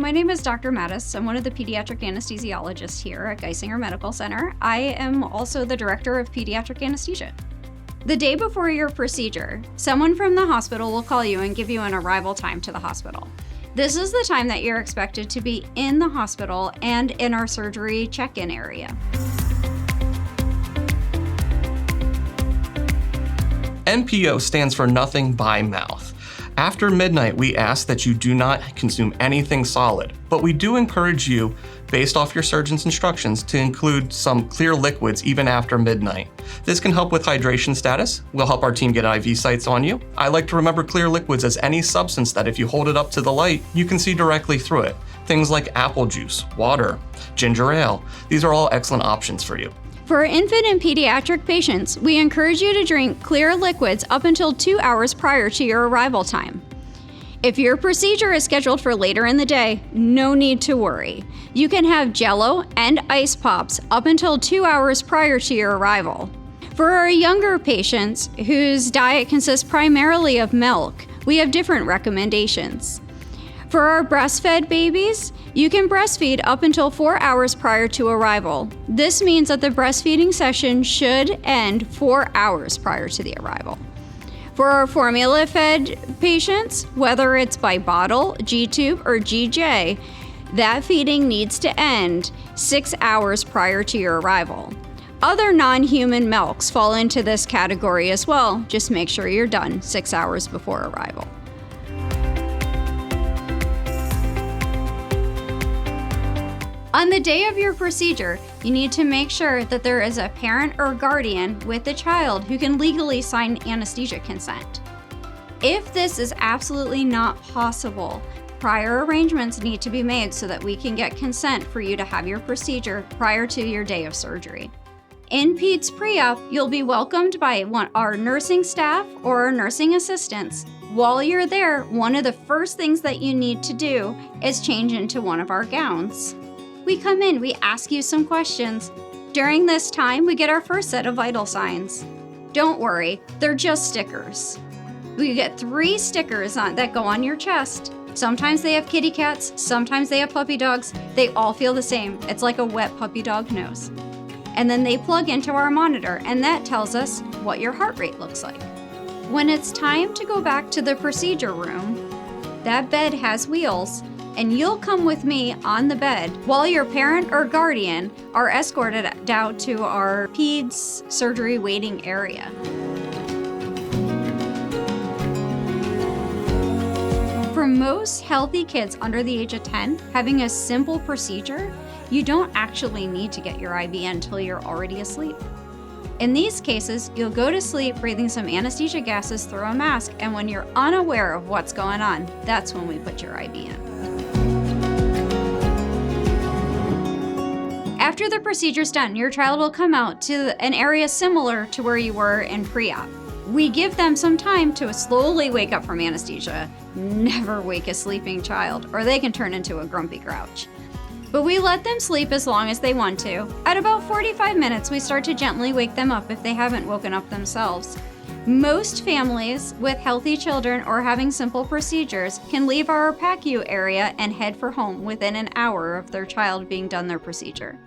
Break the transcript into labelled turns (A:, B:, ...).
A: my name is Dr. Mattis. I'm one of the pediatric anesthesiologists here at Geisinger Medical Center. I am also the director of pediatric anesthesia. The day before your procedure, someone from the hospital will call you and give you an arrival time to the hospital. This is the time that you're expected to be in the hospital and in our surgery check-in area.
B: NPO stands for nothing by mouth. After midnight, we ask that you do not consume anything solid, but we do encourage you, based off your surgeon's instructions, to include some clear liquids even after midnight. This can help with hydration status. We'll help our team get IV sites on you. I like to remember clear liquids as any substance that if you hold it up to the light, you can see directly through it. Things like apple juice, water, ginger ale. These are all excellent options for you.
A: For infant and pediatric patients, we encourage you to drink clear liquids up until 2 hours prior to your arrival time. If your procedure is scheduled for later in the day, no need to worry. You can have Jell-O and ice pops up until 2 hours prior to your arrival. For our younger patients, whose diet consists primarily of milk, we have different recommendations. For our breastfed babies, you can breastfeed up until 4 hours prior to arrival. This means that the breastfeeding session should end 4 hours prior to the arrival. For our formula-fed patients, whether it's by bottle, G-tube, or GJ, that feeding needs to end 6 hours prior to your arrival. Other non-human milks fall into this category as well. Just make sure you're done 6 hours before arrival. On the day of your procedure, you need to make sure that there is a parent or guardian with the child who can legally sign anesthesia consent. If this is absolutely not possible, prior arrangements need to be made so that we can get consent for you to have your procedure prior to your day of surgery. In PEDS pre-op, you'll be welcomed by our nursing staff or our nursing assistants. While you're there, one of the first things that you need to do is change into one of our gowns. We come in, we ask you some questions. During this time, we get our first set of vital signs. Don't worry, they're just stickers. We get 3 stickers that go on your chest. Sometimes they have kitty cats, sometimes they have puppy dogs. They all feel the same. It's like a wet puppy dog nose. And then they plug into our monitor, and that tells us what your heart rate looks like. When it's time to go back to the procedure room, that bed has wheels, and you'll come with me on the bed while your parent or guardian are escorted down to our PEDS surgery waiting area. For most healthy kids under the age of 10, having a simple procedure, you don't actually need to get your IV until you're already asleep. In these cases, you'll go to sleep breathing some anesthesia gases through a mask, and when you're unaware of what's going on, that's when we put your IV in. After the procedure's done, your child will come out to an area similar to where you were in pre-op. We give them some time to slowly wake up from anesthesia. Never wake a sleeping child, or they can turn into a grumpy grouch. But we let them sleep as long as they want to. At about 45 minutes, we start to gently wake them up if they haven't woken up themselves. Most families with healthy children or having simple procedures can leave our PACU area and head for home within an hour of their child being done their procedure.